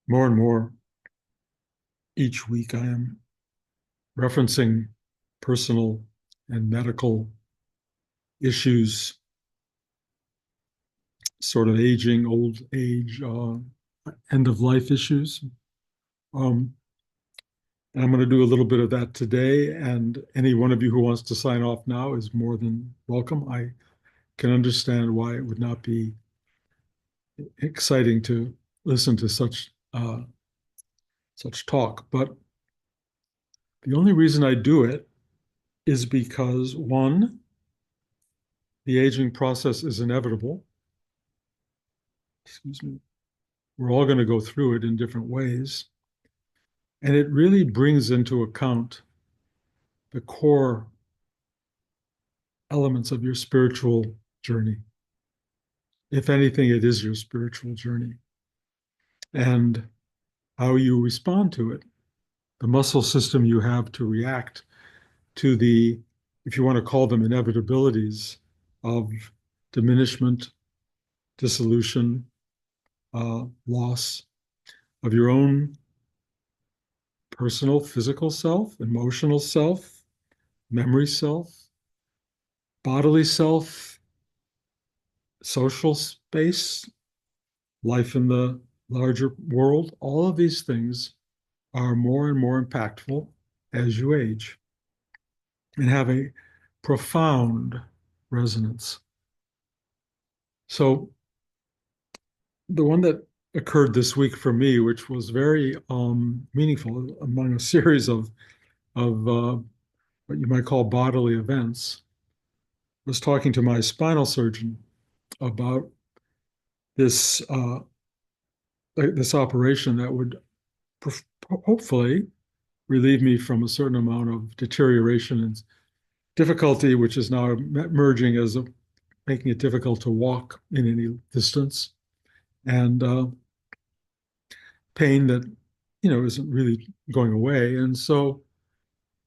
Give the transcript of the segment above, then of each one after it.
More and more each week, I am referencing personal and medical issues, sort of aging, old age, end of life issues. Um, and I'm going to do a little bit of that today. And any one of you who wants to sign off now is more than welcome. I can understand why it would not be exciting to listen to such talk. But the only reason I do it is because one, the aging process is inevitable. Excuse me. We're all going to go through it in different ways. And it really brings into account the core elements of your spiritual journey. If anything, it is your spiritual journey and how you respond to it, the muscle system you have to react to the, if you want to call them inevitabilities of diminishment, dissolution, loss of your own personal physical self, emotional self, memory self, bodily self, social space, life in the larger world. All of these things are more and more impactful as you age and have a profound resonance. So, the one that occurred this week for me, which was very meaningful among a series of what you might call bodily events, was talking to my spinal surgeon about this this operation that would hopefully relieve me from a certain amount of deterioration and difficulty, which is now merging as making it difficult to walk in any distance, and pain that isn't really going away. And so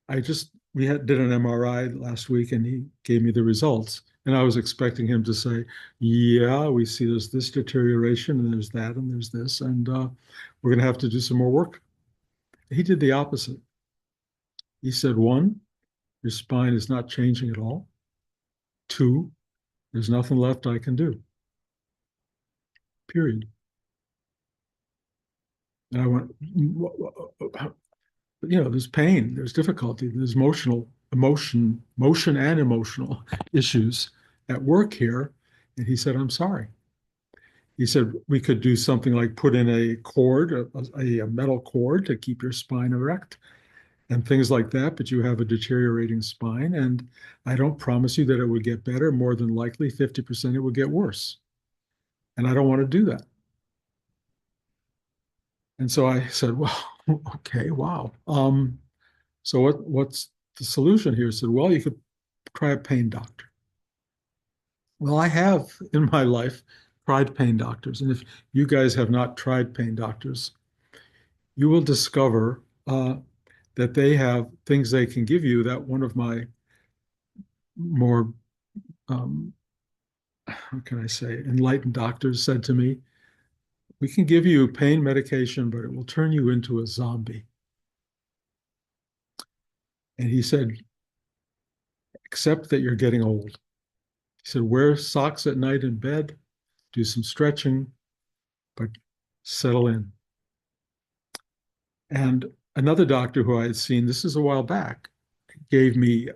we did an MRI last week, and he gave me the results. And I was expecting him to say, "Yeah, we see there's this deterioration, and there's that, and there's this, and we're going to have to do some more work." He did the opposite. He said, one, your spine is not changing at all. Two, there's nothing left I can do, period. And I went, there's pain, there's difficulty, there's motion and emotional issues at work here. And he said, I'm sorry. He said, we could do something like put in a cord, a metal cord to keep your spine erect and things like that, but you have a deteriorating spine. And I don't promise you that it would get better. More than likely, 50% it would get worse. And I don't want to do that. And so I said, well, okay, wow. So what's the solution here? He said, well, you could try a pain doctor. Well, I have in my life tried pain doctors. And if you guys have not tried pain doctors, you will discover that they have things they can give you that one of my more, um, how can I say, enlightened doctors said to me, we can give you pain medication, but it will turn you into a zombie. And he said, accept that you're getting old. He said, wear socks at night in bed, do some stretching, but settle in. And another doctor who I had seen, this is a while back, gave me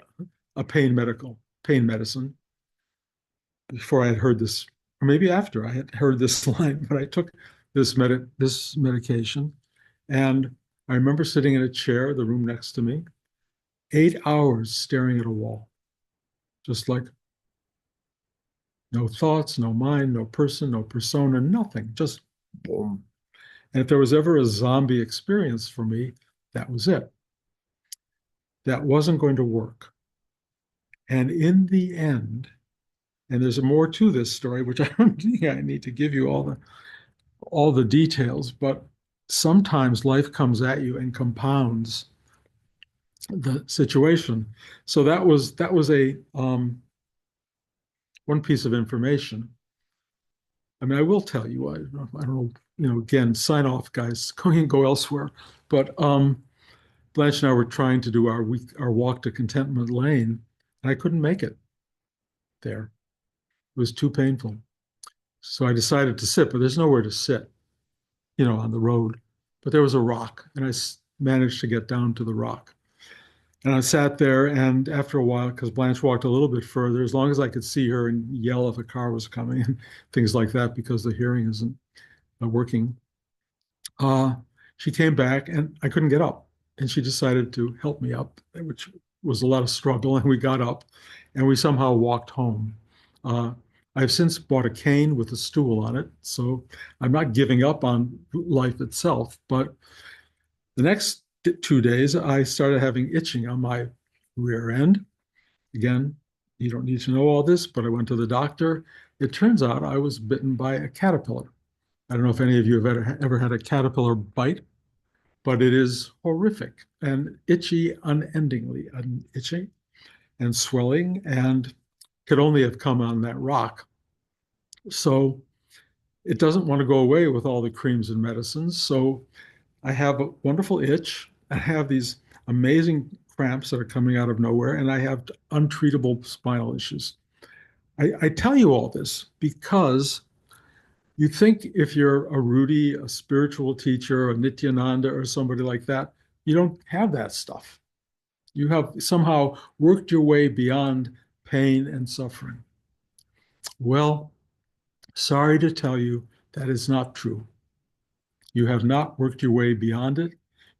a pain medicine before I had heard this, or maybe after I had heard this line, but I took this medication. And I remember sitting in a chair, the room next to me, 8 hours staring at a wall, just like no thoughts, no mind, no person, no persona, nothing, just boom. And if there was ever a zombie experience for me, that was it. That wasn't going to work. And in the end, and there's more to this story, which I don't think I need to give you all the details, but sometimes life comes at you and compounds the situation. So that was a one piece of information. I mean, I will tell you, I don't know, again, sign off, guys, go elsewhere. But Blanche and I were trying to do our walk to Contentment Lane, and I couldn't make it there. It was too painful. So I decided to sit, but there's nowhere to sit, on the road. But there was a rock, and managed to get down to the rock. And I sat there, and after a while, because Blanche walked a little bit further, as long as I could see her and yell if a car was coming and things like that, because the hearing isn't working, uh, she came back, and I couldn't get up. And she decided to help me up, which was a lot of struggle. And we got up, and we somehow walked home. Uh, I've since bought a cane with a stool on it, so I'm not giving up on life itself. But the next 2 days, I started having itching on my rear end. Again, you don't need to know all this, but I went to the doctor. It turns out I was bitten by a caterpillar. I don't know if any of you have ever had a caterpillar bite, but it is horrific and itchy unendingly, itching and swelling, and could only have come on that rock. So it doesn't want to go away with all the creams and medicines. So I have a wonderful itch. I have these amazing cramps that are coming out of nowhere, and I have untreatable spinal issues. I tell you all this because you think if you're a Rudy, a spiritual teacher, a Nityananda, or somebody like that, you don't have that stuff. You have somehow worked your way beyond pain and suffering. Well, sorry to tell you, that is not true. You have not worked your way beyond it.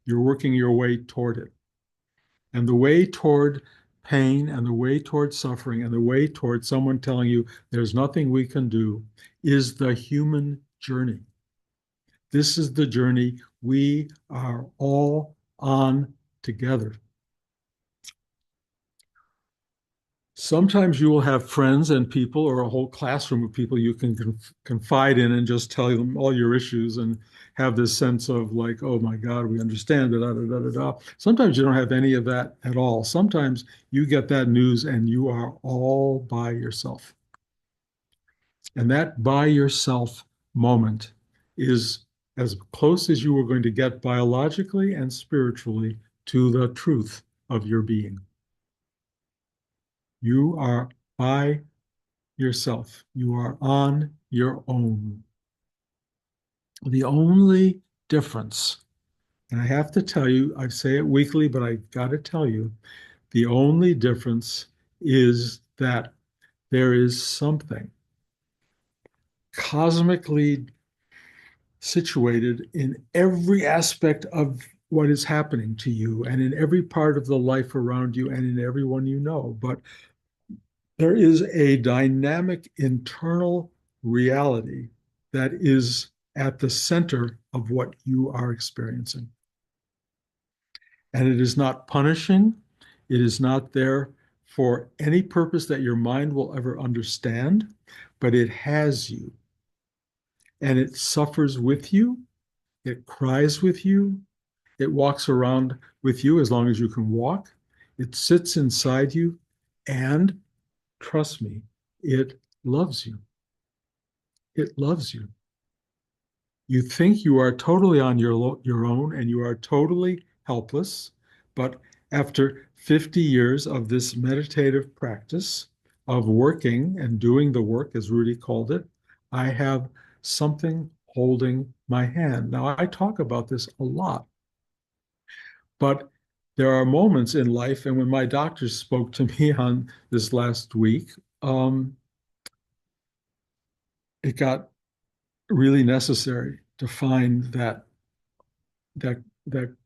You're working your way toward it. And the way toward pain and the way toward suffering and the way toward someone telling you there's nothing we can do is the human journey. This is the journey we are all on together. Sometimes you will have friends and people or a whole classroom of people you can confide in and just tell them all your issues and have this sense of like, oh my God, we understand, da, da, da, da, da. Sometimes you don't have any of that at all. Sometimes you get that news and you are all by yourself. And that by yourself moment is as close as you are going to get biologically and spiritually to the truth of your being. You are by yourself. You are on your own. The only difference, and I have to tell you, I say it weekly, but I got to tell you, the only difference is that there is something cosmically situated in every aspect of what is happening to you and in every part of the life around you and in everyone you know. But there is a dynamic internal reality that is at the center of what you are experiencing. And it is not punishing, it is not there for any purpose that your mind will ever understand, but it has you and it suffers with you, it cries with you, it walks around with you as long as you can walk, it sits inside you, and trust me, it loves you. It loves you. You think you are totally on your own and you are totally helpless. But after 50 years of this meditative practice of working and doing the work, as Rudy called it, I have something holding my hand. Now, I talk about this a lot, but there are moments in life, and when my doctors spoke to me on this last week, it got really necessary to find that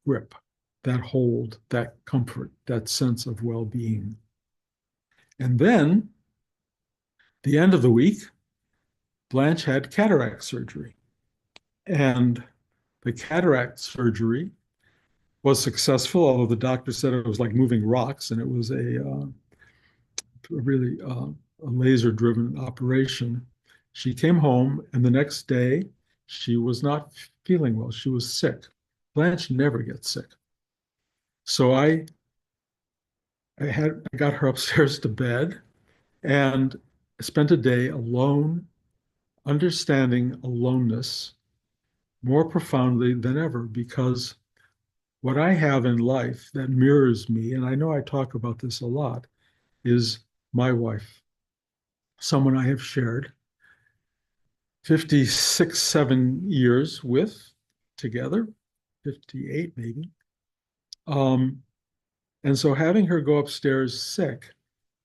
grip, that hold, that comfort, that sense of well-being. And then the end of the week, Blanche had cataract surgery. And the cataract surgery was successful, although the doctor said it was like moving rocks, and it was really a laser-driven operation. She came home, and the next day she was not feeling well. She was sick. Blanche never gets sick. So I got her upstairs to bed and spent a day alone understanding aloneness more profoundly than ever because what I have in life that mirrors me, and I know I talk about this a lot, is my wife, someone I have shared 56, 7 years with together, 58 maybe. Um, and so having her go upstairs sick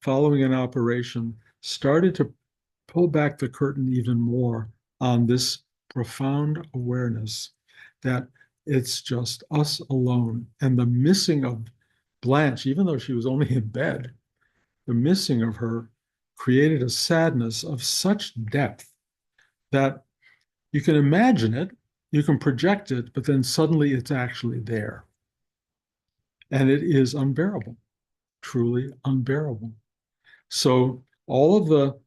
following an operation started to pull back the curtain even more on this profound awareness that it's just us alone. And the missing of Blanche, even though she was only in bed, the missing of her created a sadness of such depth that you can imagine it, you can project it, but then suddenly it's actually there. And it is unbearable, truly unbearable. So all of the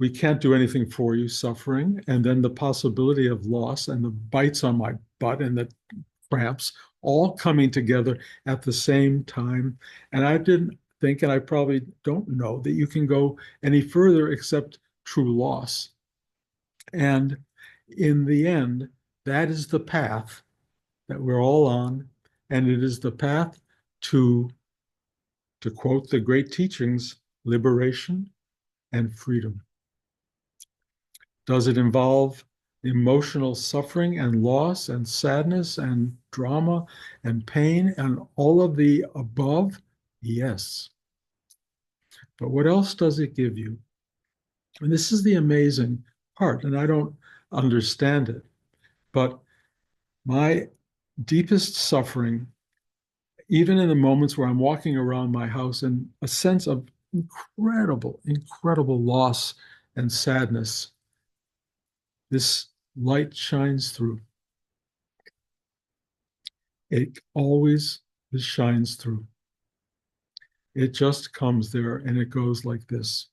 we can't do anything for you suffering, and then the possibility of loss and the bites on my butt and the cramps all coming together at the same time. And I didn't think, and I probably don't know, that you can go any further except true loss. And in the end, that is the path that we're all on. And it is the path to, to quote the great teachings, liberation and freedom. Does it involve emotional suffering and loss and sadness and drama and pain and all of the above? Yes. But what else does it give you? And this is the amazing part, and I don't understand it, but my deepest suffering, even in the moments where I'm walking around my house and a sense of incredible, incredible loss and sadness, this light shines through. It always shines through. It just comes there and it goes like this,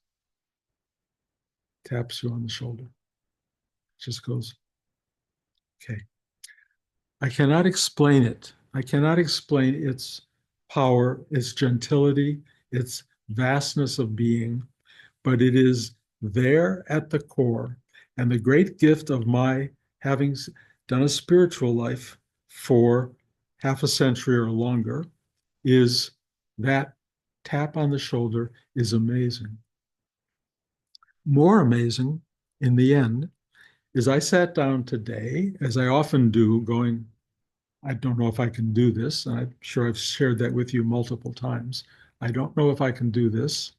taps you on the shoulder. It just goes, okay. I cannot explain it. I cannot explain its power, its gentility, its vastness of being, but it is there at the core. And the great gift of my having done a spiritual life for half a century or longer is that tap on the shoulder is amazing. More amazing in the end is I sat down today, as I often do, going, I don't know if I can do this. And I'm sure I've shared that with you multiple times. I don't know if I can do this.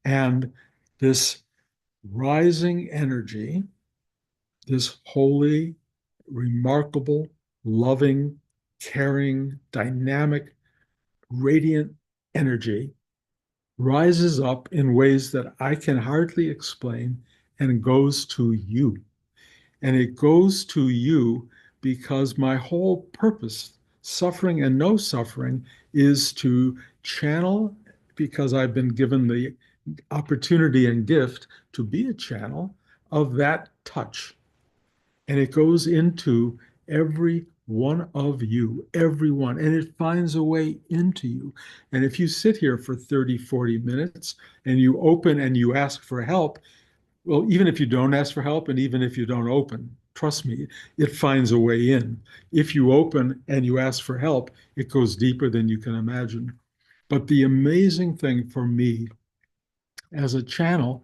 And this rising energy, this holy, remarkable, loving, caring, dynamic, radiant energy rises up in ways that I can hardly explain and goes to you. And it goes to you because my whole purpose, suffering and no suffering, is to channel, because I've been given the opportunity and gift to be a channel of that touch. And it goes into every one of you, everyone, and it finds a way into you. And if you sit here for 30, 40 minutes and you open and you ask for help, well, even if you don't ask for help and even if you don't open, trust me, it finds a way in. If you open and you ask for help, it goes deeper than you can imagine. But the amazing thing for me as a channel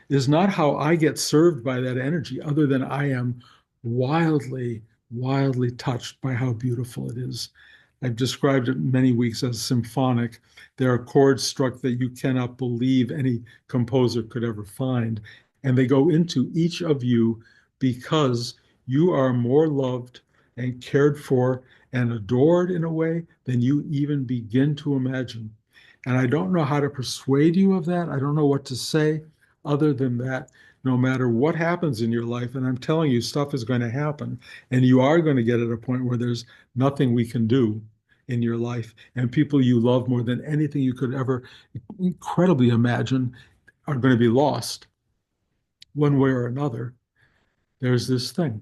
is not how I get served by that energy, other than I am wildly, wildly touched by how beautiful it is. I've described it many weeks as symphonic. There are chords struck that you cannot believe any composer could ever find. And they go into each of you because you are more loved and cared for and adored in a way than you even begin to imagine. And I don't know how to persuade you of that. I don't know what to say other than that. No matter what happens in your life, and I'm telling you, stuff is going to happen, and you are going to get at a point where there's nothing we can do in your life, and people you love more than anything you could ever incredibly imagine are going to be lost one way or another. There's this thing.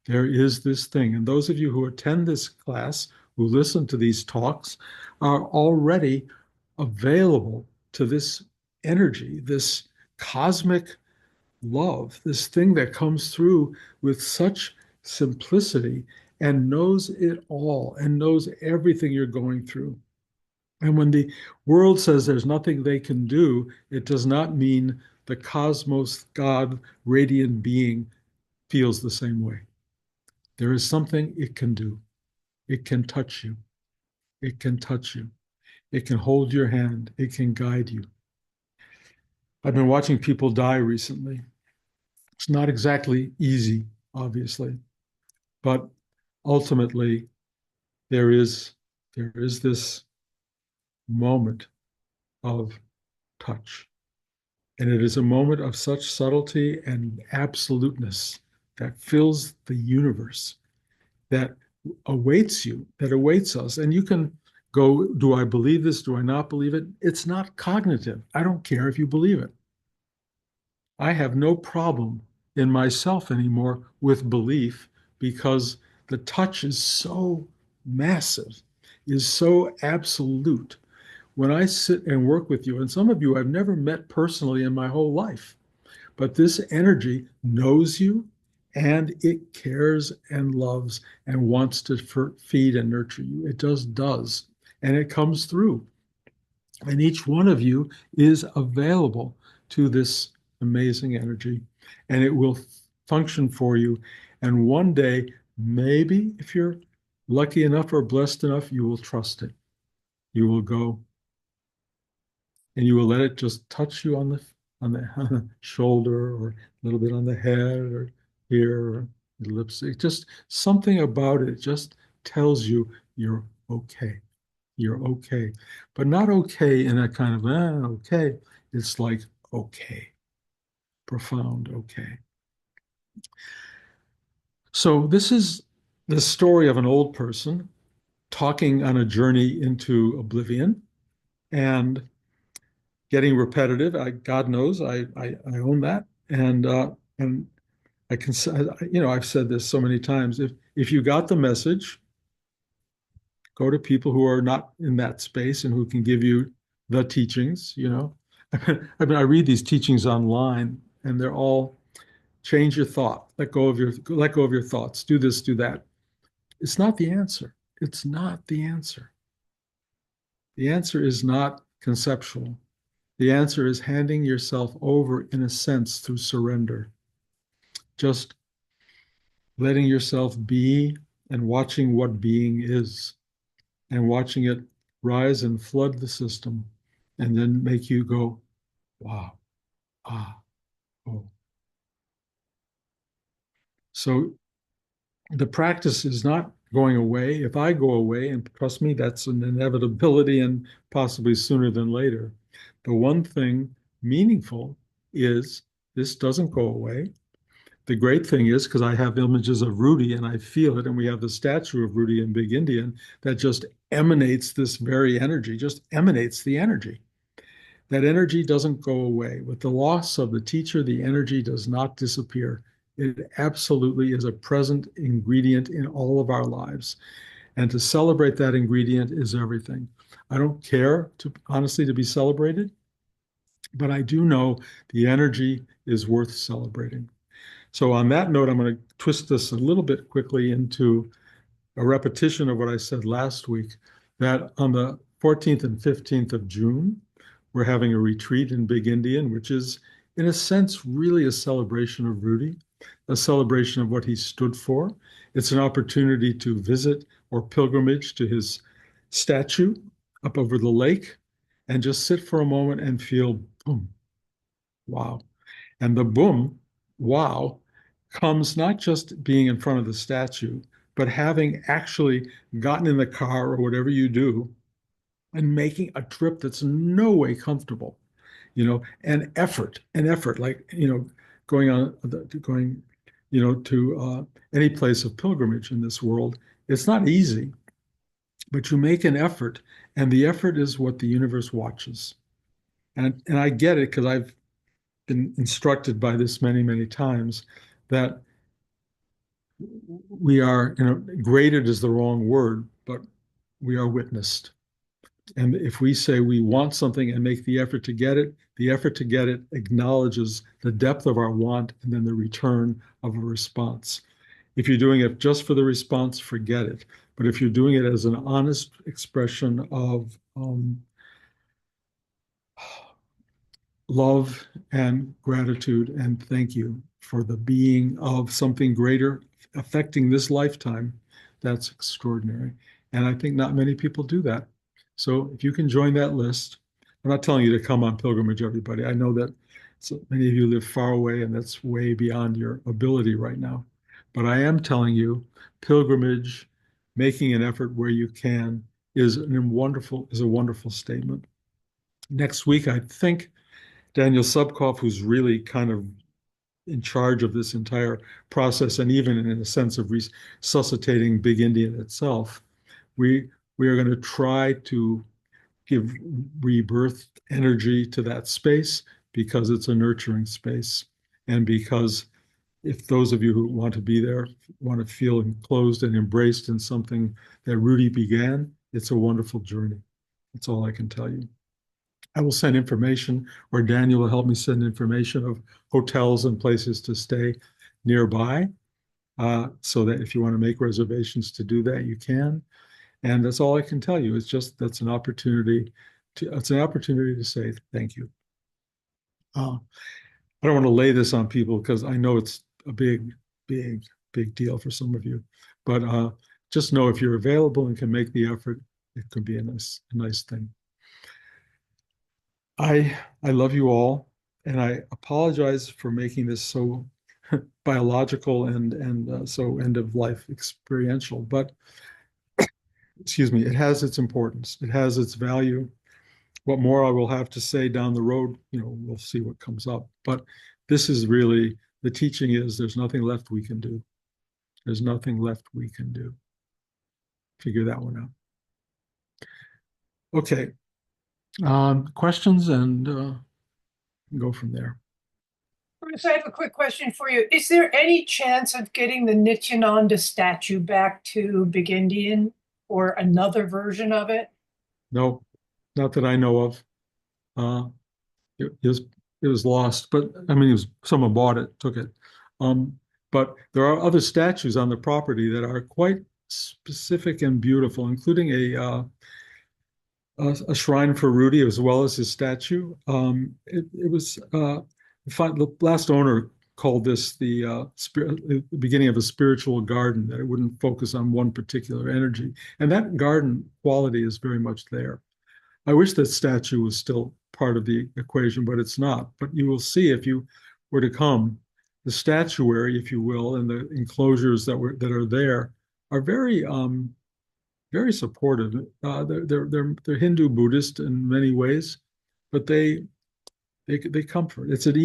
There is this thing. And those of you who attend this class, who listen to these talks, are already available to this energy, this cosmic love, this thing that comes through with such simplicity and knows it all and knows everything you're going through. And when the world says there's nothing they can do, it does not mean the cosmos, God, radiant being feels the same way. There is something it can do. It can touch you. It can touch you. It can hold your hand. It can guide you. I've been watching people die recently. It's not exactly easy, obviously, but ultimately there is there is this moment of touch. And it is a moment of such subtlety and absoluteness that fills the universe, that awaits you, that awaits us. And you can go, do I believe this? Do I not believe it? It's not cognitive. I don't care if you believe it. I have no problem in myself anymore with belief because the touch is so massive, is so absolute. When I sit and work with you, and some of you I've never met personally in my whole life, but this energy knows you and it cares and loves and wants to feed and nurture you. It just does. And it comes through. And each one of you is available to this amazing energy and it will function for you. And one day, maybe if you're lucky enough or blessed enough, you will trust it. You will go and you will let it just touch you on the on the shoulder or a little bit on the head or here or the lips. It just something about it just tells you you're okay. You're okay, but not okay in a kind of okay. It's like okay, profound okay. So this is the story of an old person talking on a journey into oblivion and getting repetitive. God knows, I own that, and I can, I've said this so many times. If you got the message, go to people who are not in that space and who can give you the teachings. I read these teachings online, and they're all change your thought, let go of your thoughts, do this, do that. It's not the answer. It's not the answer. The answer is not conceptual. The answer is handing yourself over in a sense through surrender. Just letting yourself be and watching what being is and watching it rise and flood the system and then make you go, wow, ah, oh. So the practice is not going away. If I go away, and trust me, that's an inevitability and possibly sooner than later. The one thing meaningful is this doesn't go away. The great thing is, because I have images of Rudy and I feel it, and we have the statue of Rudy in Big Indian that just emanates this very energy, just emanates the energy. That energy doesn't go away. With the loss of the teacher, the energy does not disappear. It absolutely is a present ingredient in all of our lives. And to celebrate that ingredient is everything. I don't care to honestly to be celebrated, but I do know the energy is worth celebrating. So on that note, I'm going to twist this a little bit quickly into a repetition of what I said last week, that on the 14th and 15th of June, we're having a retreat in Big Indian, which is, in a sense, really a celebration of Rudy, a celebration of what he stood for. It's an opportunity to visit or pilgrimage to his statue up over the lake and just sit for a moment and feel, boom, wow. And the boom, wow, comes not just being in front of the statue, but having actually gotten in the car or whatever you do and making a trip that's no way comfortable, an effort, like, going on, going, to any place of pilgrimage in this world. It's not easy, but you make an effort, and the effort is what the universe watches. And I get it because I've been instructed by this many, many times that we are, graded is the wrong word, but we are witnessed. And if we say we want something and make the effort to get it, the effort to get it acknowledges the depth of our want and then the return of a response. If you're doing it just for the response, forget it. But if you're doing it as an honest expression of love and gratitude and thank you for the being of something greater affecting this lifetime, that's extraordinary. And I think not many people do that. So if you can join that list, I'm not telling you to come on pilgrimage, everybody. I know that so many of you live far away and that's way beyond your ability right now. But I am telling you, pilgrimage, making an effort where you can, is a wonderful statement. Next week, I think Daniel Subkoff, who's really kind of in charge of this entire process, and even in a sense of resuscitating Big Indian itself, we we are going to try to give rebirth energy to that space because it's a nurturing space, and because if those of you who want to be there want to feel enclosed and embraced in something that Rudy began, it's a wonderful journey. That's all I can tell you. I will send information, or Daniel will help me send information of hotels and places to stay nearby, so that if you want to make reservations to do that, you can. And that's all I can tell you. It's just it's an opportunity to say thank you. Uh, I don't want to lay this on people because I know it's a big, big deal for some of you. But just know if you're available and can make the effort, it could be a nice thing. I love you all, and I apologize for making this so biological and so end of life experiential. But excuse me, it has its importance. It has its value. What more I will have to say down the road, we'll see what comes up. But this is really the teaching is there's nothing left we can do. There's nothing left we can do. Figure that one out. Okay. Questions and go from there. Bruce, I have a quick question for you. Is there any chance of getting the Nityananda statue back to Big Indian or another version of it? No, not that I know of. Uh, it was lost, but I mean, someone bought it, took it. Um, but there are other statues on the property that are quite specific and beautiful, including a shrine for Rudy as well as his statue. It was the last owner called this the beginning of a spiritual garden, that it wouldn't focus on one particular energy, and that garden quality is very much there. I wish that statue was still part of the equation, but it's not. But you will see if you were to come, the statuary, if you will, and the enclosures that are there are very supportive. They're Hindu Buddhist in many ways, but they comfort. It's an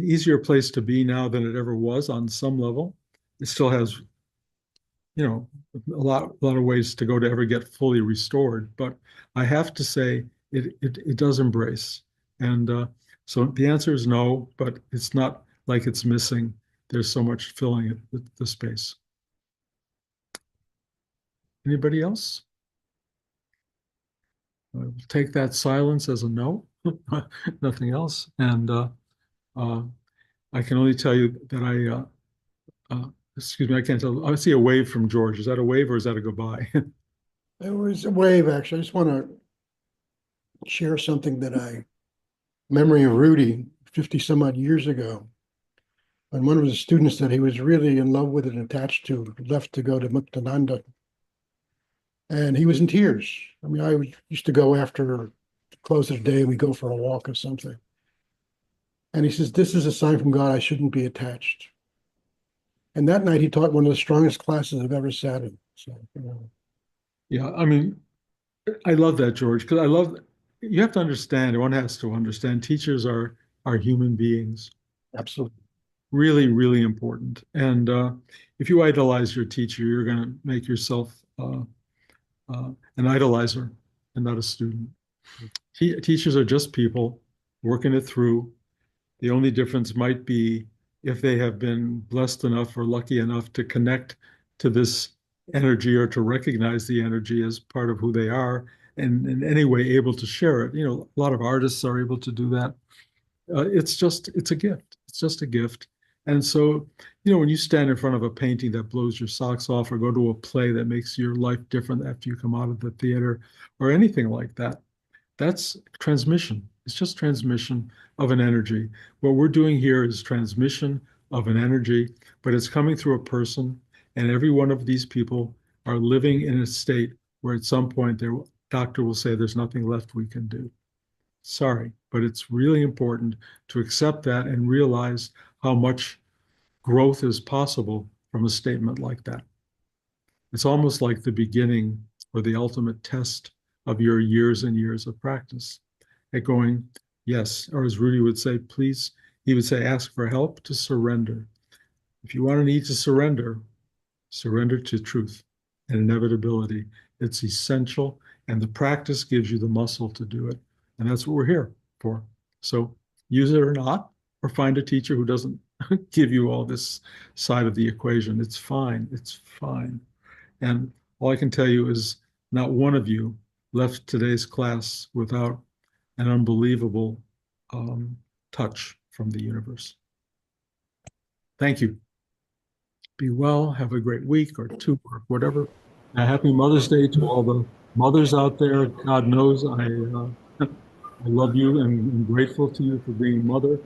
easier place to be now than it ever was on some level. It still has a lot of ways to go to ever get fully restored, but I have to say it does embrace. And so the answer is no, but it's not like it's missing. There's so much filling it, the space. Anybody else? I'll take that silence as a no, nothing else. And uh, I can only tell you that excuse me, I can't tell. I see a wave from George. Is that a wave or is that a goodbye? It was a wave, actually. I just want to share something memory of Rudy 50 some odd years ago. And one of the students that he was really in love with and attached to left to go to Muktananda. And he was in tears. I mean, I used to go after the close of the day and we go for a walk or something. And he says, "This is a sign from God I shouldn't be attached." And that night he taught one of the strongest classes I've ever sat in. So, Yeah, I mean, I love that, George, because you have to understand, one has to understand, teachers are human beings, absolutely. really, really important. And if you idolize your teacher, you're going to make yourself an idolizer and not a student. Teachers are just people working it through. The only difference might be if they have been blessed enough or lucky enough to connect to this energy or to recognize the energy as part of who they are and in any way able to share it. A lot of artists are able to do that. It's a gift. It's just a gift. And so, when you stand in front of a painting that blows your socks off or go to a play that makes your life different after you come out of the theater or anything like that, that's transmission. It's just transmission of an energy. What we're doing here is transmission of an energy, but it's coming through a person. And every one of these people are living in a state where at some point their doctor will say there's nothing left we can do. Sorry, but it's really important to accept that and realize how much growth is possible from a statement like that. It's almost like the beginning or the ultimate test of your years and years of practice at going, yes, or as Rudy would say, please, he would say, ask for help to surrender. If you want to need to surrender, surrender to truth and inevitability. It's essential, and the practice gives you the muscle to do it. And that's what we're here for. So use it or not, or find a teacher who doesn't give you all this side of the equation. It's fine. It's fine. And all I can tell you is not one of you left today's class without an unbelievable touch from the universe. Thank you. Be well. Have a great week or two or whatever. Happy Mother's Day to all the mothers out there. God knows I love you and I'm grateful to you for being a mother.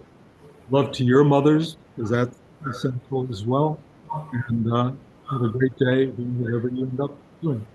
Love to your mothers, because that's essential as well. And have a great day, whatever you end up doing.